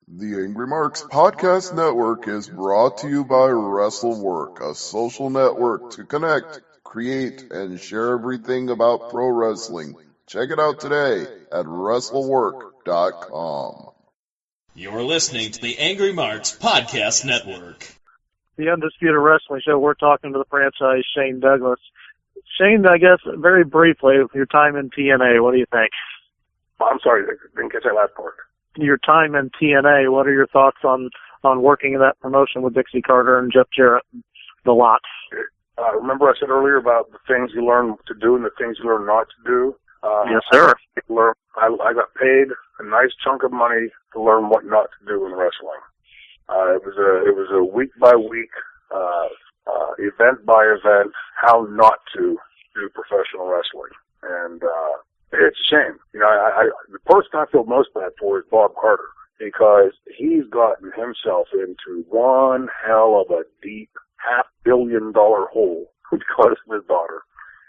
The Angry Marks Podcast Network is brought to you by WrestleWork, a social network to connect, create, and share everything about pro wrestling. Check it out today at WrestleWork.com. You're listening to the Angry Marks Podcast Network. The Undisputed Wrestling Show, we're talking to the franchise, Shane Douglas. Shane, I guess, very briefly, your time in TNA, what do you think? I'm sorry, I didn't catch that last part. Your time in TNA, what are your thoughts on working in that promotion with Dixie Carter and Jeff Jarrett and the lot? Remember I said earlier about the things you learn to do and the things you learn not to do? Yes, sir. I got paid a nice chunk of money to learn what not to do in wrestling. It was a week by week, event by event, how not to do professional wrestling. And it's a shame. You know, the person I feel most bad for is Bob Carter, because he's gotten himself into one hell of a deep $500 million hole because of his daughter.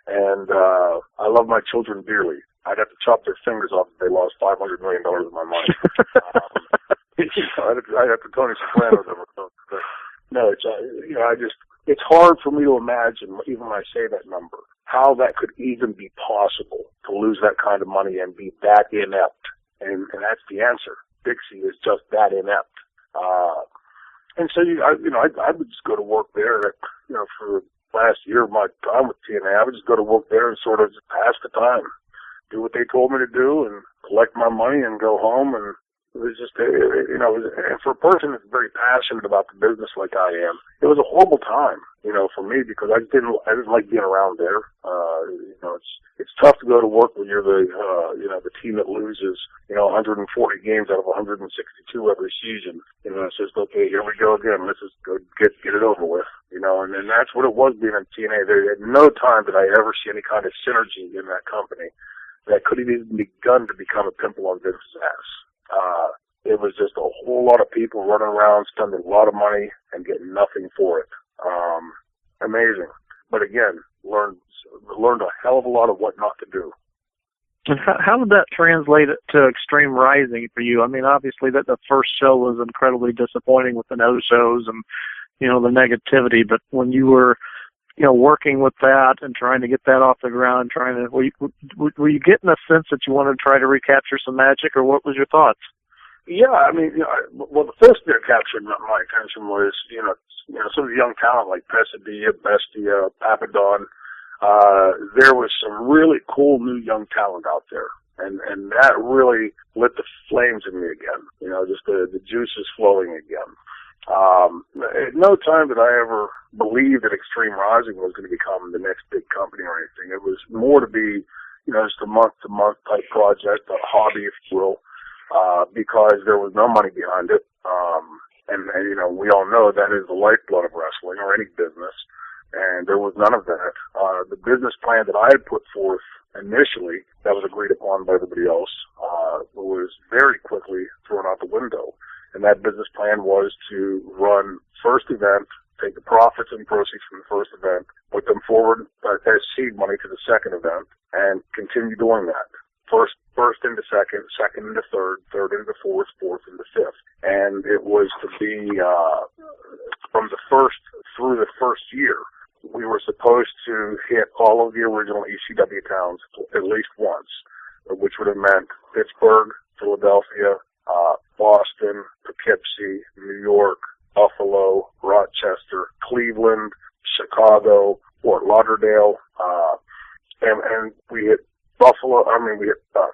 And I love my children dearly. I'd have to chop their fingers off if they lost $500 million of my money. I'd have to Tony Soprano them or something. But no, it's hard for me to imagine, even when I say that number, how that could even be possible to lose that kind of money and be that inept. And that's the answer. Dixie is just that inept. And so, I would just go to work there, for last year of my time with TNA, I would just go to work there and sort of just pass the time, do what they told me to do and collect my money and go home. And it was just, and for a person that's very passionate about the business like I am, it was a horrible time, for me, because I didn't like being around there. It's tough to go to work when you're the team that loses, 140 games out of 162 every season. It's just, okay, here we go again. Let's just go get it over with, and that's what it was being in TNA. There at no time did I ever see any kind of synergy in that company that could have even begun to become a pimple on Vince's ass. It was just a whole lot of people running around, spending a lot of money, and getting nothing for it. Amazing. But again, learned a hell of a lot of what not to do. And how did that translate to Extreme Rising for you? I mean, obviously that the first show was incredibly disappointing with the no-shows and, the negativity, but when you were working with that and trying to get that off the ground, were you getting a sense that you wanted to try to recapture some magic, or what was your thoughts? Yeah, I mean, the first thing that captured my attention was, some of the young talent like Pesadilla, Bestia, Papadon. There was some really cool new young talent out there, and that really lit the flames in me again. Just the juices flowing again. At no time did I ever believe that Extreme Rising was going to become the next big company or anything. It was more to be, just a month-to-month type project, a hobby, if you will, because there was no money behind it. And we all know that is the lifeblood of wrestling or any business, and there was none of that. The business plan that I had put forth initially, that was agreed upon by everybody else, was very quickly thrown out the window. And that business plan was to run first event, take the profits and proceeds from the first event, put them forward as seed money to the second event, and continue doing that. First into second, second into third, third into fourth, fourth into fifth. And it was to be, from the first through the first year, we were supposed to hit all of the original ECW towns at least once, which would have meant Pittsburgh, Philadelphia, Boston, Poughkeepsie, New York, Buffalo, Rochester, Cleveland, Chicago, Fort Lauderdale, and we hit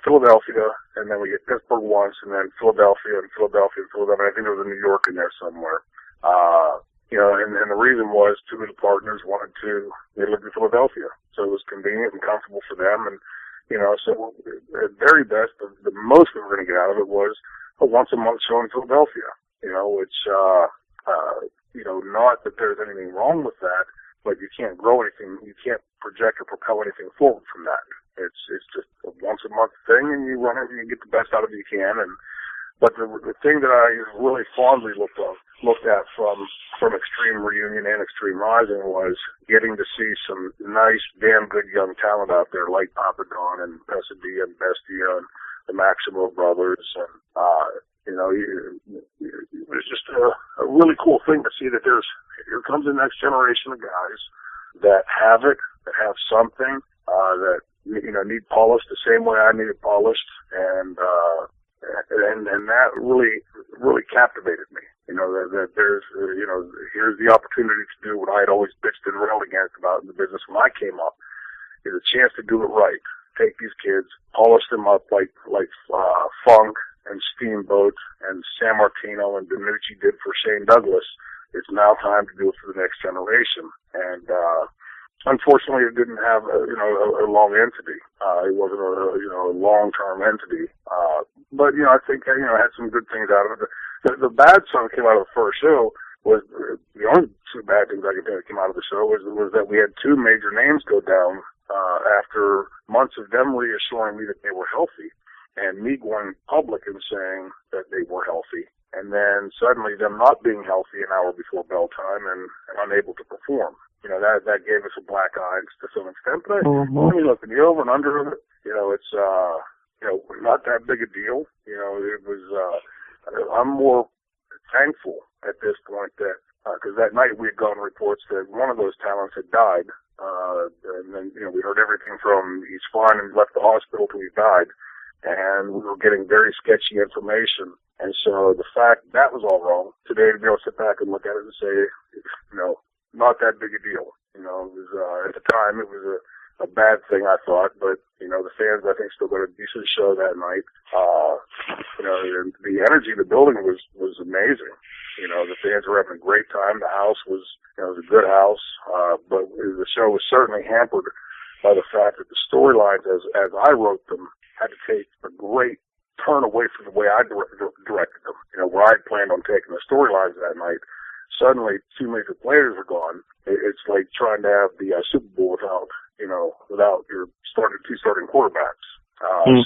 Philadelphia, and then we hit Pittsburgh once, and then Philadelphia, and Philadelphia, and Philadelphia. I think there was a New York in there somewhere. And the reason was two of the partners they lived in Philadelphia, so it was convenient and comfortable for them. And so at very best, the most we were going to get out of it was a once-a-month show in Philadelphia, which, not that there's anything wrong with that, but you can't grow anything, you can't project or propel anything forward from that. It's just a once-a-month thing, and you run it and you get the best out of it you can. But the thing that I really fondly looked at from Extreme Reunion and Extreme Rising was getting to see some nice, damn good young talent out there like Papadon and Pesadilla and Bestia and the Maximo brothers, and really cool thing to see that here comes the next generation of guys that have it, that have something, that, need polished the same way I need it polished, and that really, really captivated me. That there's, here's the opportunity to do what I had always bitched and railed against about in the business when I came up, is a chance to do it right. Take these kids, polish them up like Funk and Steamboat and San Martino and DiNucci did for Shane Douglas. It's now time to do it for the next generation. And, unfortunately, it didn't have a long entity. It wasn't a long-term entity. But I think, it had some good things out of it. The bad stuff that came out of the first show was, the only two bad things I can think that came out of the show was that we had two major names go down, after months of them reassuring me that they were healthy and me going public and saying that they were healthy. And then suddenly them not being healthy an hour before bell time and unable to perform. That gave us a black eye to some extent. But when you look at the over and under of it, it's, not that big a deal. It was, I'm more thankful at this point that, because that night we had gotten reports that one of those talents had died. And then, we heard everything from he's fine and left the hospital till he died. And we were getting very sketchy information. And so the fact that was all wrong, today to be able to sit back and look at it and say, not that big a deal. It was, at the time it was a bad thing, I thought, but, the fans, I think, still got a decent show that night. And the energy of the building was amazing. The fans were having a great time. The house was, it was a good house, but the show was certainly hampered by the fact that the storylines, as I wrote them, had to take a great turn away from the way I directed them. Where I planned on taking the storylines that night, suddenly two major players are gone. It's like trying to have the Super Bowl without your two starting quarterbacks.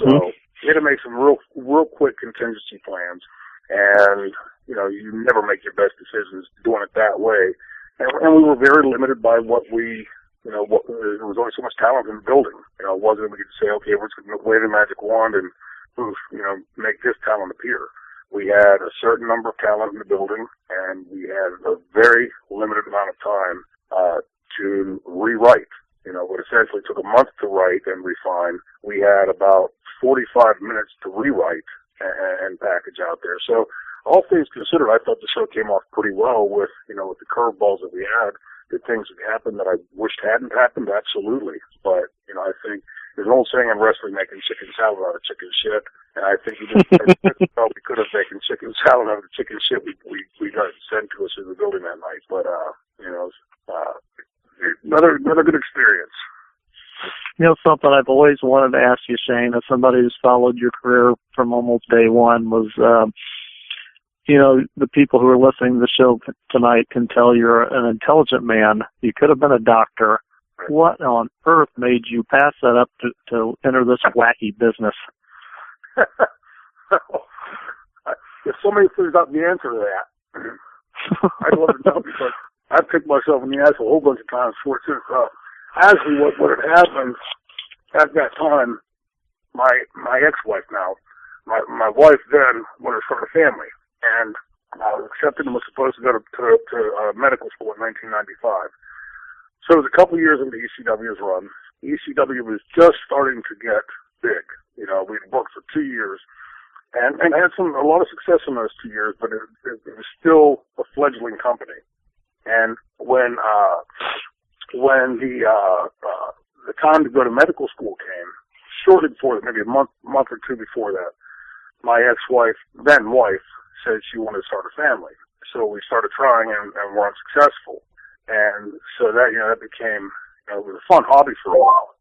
So we had to make some real quick contingency plans, and you never make your best decisions doing it that way. And we were very limited by what there was only so much talent in the building. It wasn't we could say, okay, we're just going to wave a magic wand and poof, make this talent appear. We had a certain number of talent in the building, and we had a very limited amount of time to rewrite. What essentially took a month to write and refine, we had about 45 minutes to rewrite and package out there. So all things considered, I thought the show came off pretty well with the curveballs that we had. Did things that happened that I wished hadn't happened? Absolutely. But, I think there's an old saying in wrestling, making chicken salad out of chicken shit. And I think we felt we could have taken chicken salad out of the chicken shit we got sent to us in the building that night. But, another good experience. Something I've always wanted to ask you, Shane, as somebody who's followed your career from almost day one, was, the people who are listening to the show tonight can tell you're an intelligent man. You could have been a doctor. What on earth made you pass that up to enter this wacky business? If somebody figures out the answer to that, I'd love to know, because I picked myself in the ass a whole bunch of times for it too. Actually, what had happened at that time, my ex-wife now, my wife then wanted to start a family, and I was accepted and was supposed to go to medical school in 1995. So it was a couple of years into ECW's run. ECW was just starting to get big. We'd worked for 2 years and had a lot of success in those 2 years, but it was still a fledgling company. And when the time to go to medical school came, shortly before that, maybe a month or two before that, my ex-wife, then wife, said she wanted to start a family. So we started trying and were unsuccessful. And so that, that became, it was a fun hobby for a while,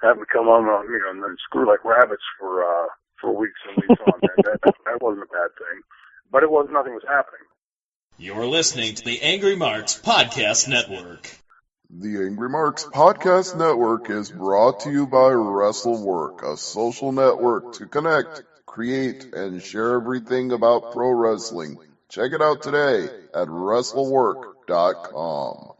having to come on, and then screw like rabbits for weeks and weeks on. That wasn't a bad thing, but nothing was happening. You're listening to the Angry Marks Podcast Network. The Angry Marks Podcast Network is brought to you by WrestleWork, a social network to connect, create, and share everything about pro wrestling. Check it out today at WrestleWork.com.